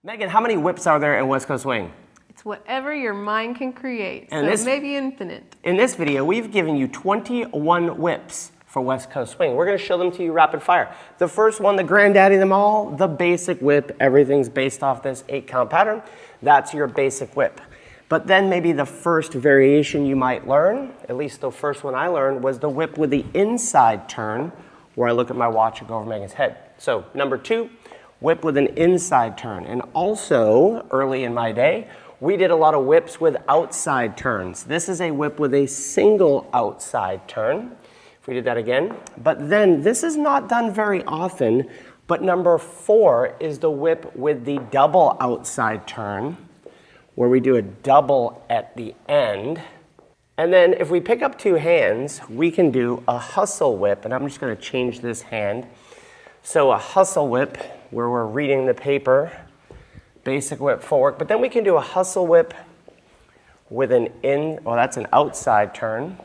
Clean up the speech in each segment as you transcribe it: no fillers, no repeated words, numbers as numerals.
Megan, how many whips are there in West Coast Swing? It's whatever your mind can create, and so maybe infinite. In this video, we've given you 21 whips for West Coast Swing. We're going to show them to you rapid fire. The first one, the granddaddy of them all, the basic whip. Everything's based off this 8-count pattern. That's your basic whip. But then maybe the first variation you might learn, at least the first one I learned, was the whip with the inside turn, where I look at my watch and go over Megan's head. So number 2, whip with an inside turn. And also, early in my day, we did a lot of whips with outside turns. This is a whip with a single outside turn. If we did that again. But then, this is not done very often, but number 4 is the whip with the double outside turn, where we do a double at the end. And then if we pick up 2 hands, we can do a hustle whip, and I'm just gonna change this hand. So a hustle whip, where we're reading the paper, basic whip forward, but then we can do a hustle whip with that's an outside turn,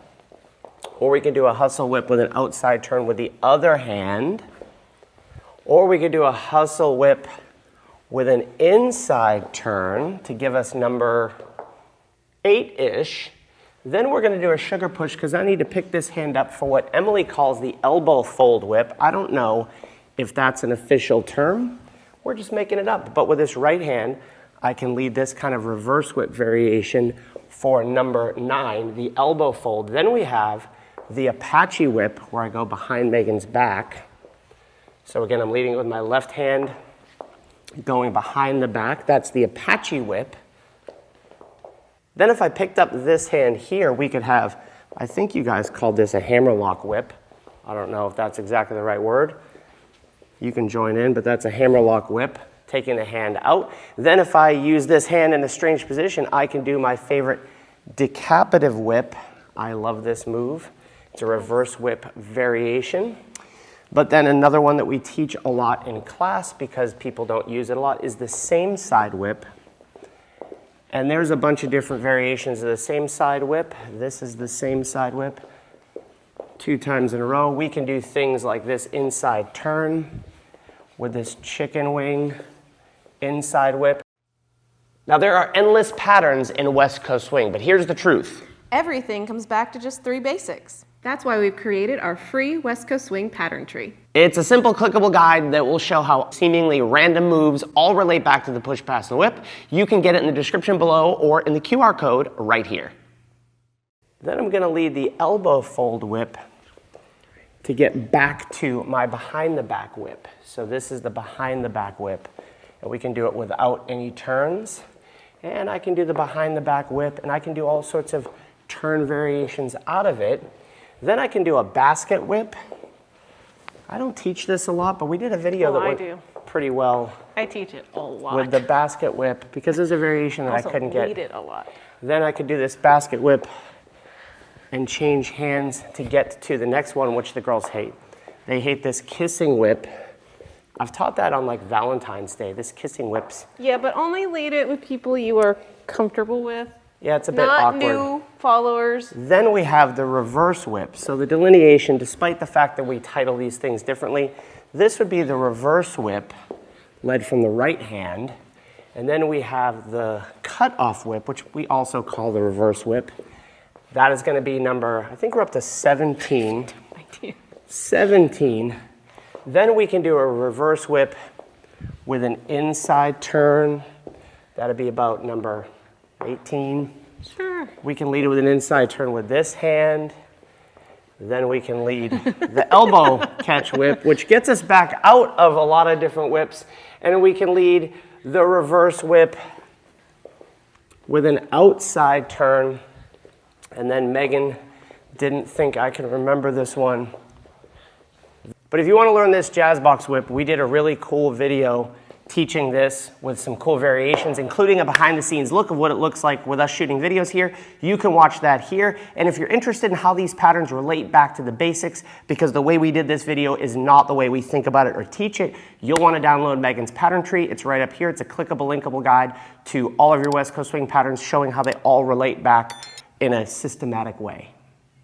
or we can do a hustle whip with an outside turn with the other hand, or we could do a hustle whip with an inside turn to give us number 8-ish. Then we're going to do a sugar push because I need to pick this hand up for what Emily calls the elbow fold whip. I don't know if that's an official term. We're just making it up. But with this right hand, I can lead this kind of reverse whip variation for number 9, the elbow fold. Then we have the Apache whip where I go behind Megan's back. So again, I'm leading with my left hand, going behind the back. That's the Apache whip. Then if I picked up this hand here, we could have, I think you guys called this a hammerlock whip. I don't know if that's exactly the right word. You can join in, but that's a hammerlock whip, taking the hand out. Then if I use this hand in a strange position, I can do my favorite decapitative whip. I love this move. It's a reverse whip variation. But then another one that we teach a lot in class because people don't use it a lot is the same side whip. And there's a bunch of different variations of the same side whip. This is the same side whip. 2 times in a row. We can do things like this inside turn with this chicken wing inside whip. Now there are endless patterns in West Coast Swing, but here's the truth. Everything comes back to just 3 basics. That's why we've created our free West Coast Swing pattern tree. It's a simple clickable guide that will show how seemingly random moves all relate back to the push, pass, and the whip. You can get it in the description below or in the QR code right here. Then I'm going to lead the elbow fold whip to get back to my behind the back whip. So this is the behind the back whip. And we can do it without any turns. And I can do the behind the back whip, and I can do all sorts of turn variations out of it. Then I can do a basket whip. I don't teach this a lot, but we did a video that went pretty well. I teach it a lot. With the basket whip, because there's a variation that I couldn't get. I it a lot. Then I could do this basket whip and change hands to get to the next one, which the girls hate. They hate this kissing whip. I've taught that on like Valentine's Day, this kissing whips. Yeah, but only lead it with people you are comfortable with. Yeah, it's a bit awkward. Not new followers. Then we have the reverse whip. So the delineation, despite the fact that we title these things differently, this would be the reverse whip led from the right hand. And then we have the cut-off whip, which we also call the reverse whip. That is going to be number, I think we're up to 17. 17. Then we can do a reverse whip with an inside turn. That'll be about number 18. Sure. We can lead it with an inside turn with this hand. Then we can lead the elbow catch whip, which gets us back out of a lot of different whips. And we can lead the reverse whip with an outside turn. And then Megan didn't think I could remember this one. But if you want to learn this jazz box whip, we did a really cool video teaching this with some cool variations, including a behind the scenes look of what it looks like with us shooting videos here. You can watch that here. And if you're interested in how these patterns relate back to the basics, because the way we did this video is not the way we think about it or teach it, you'll want to download Megan's pattern tree. It's right up here. It's a clickable, linkable guide to all of your West Coast Swing patterns showing how they all relate back in a systematic way.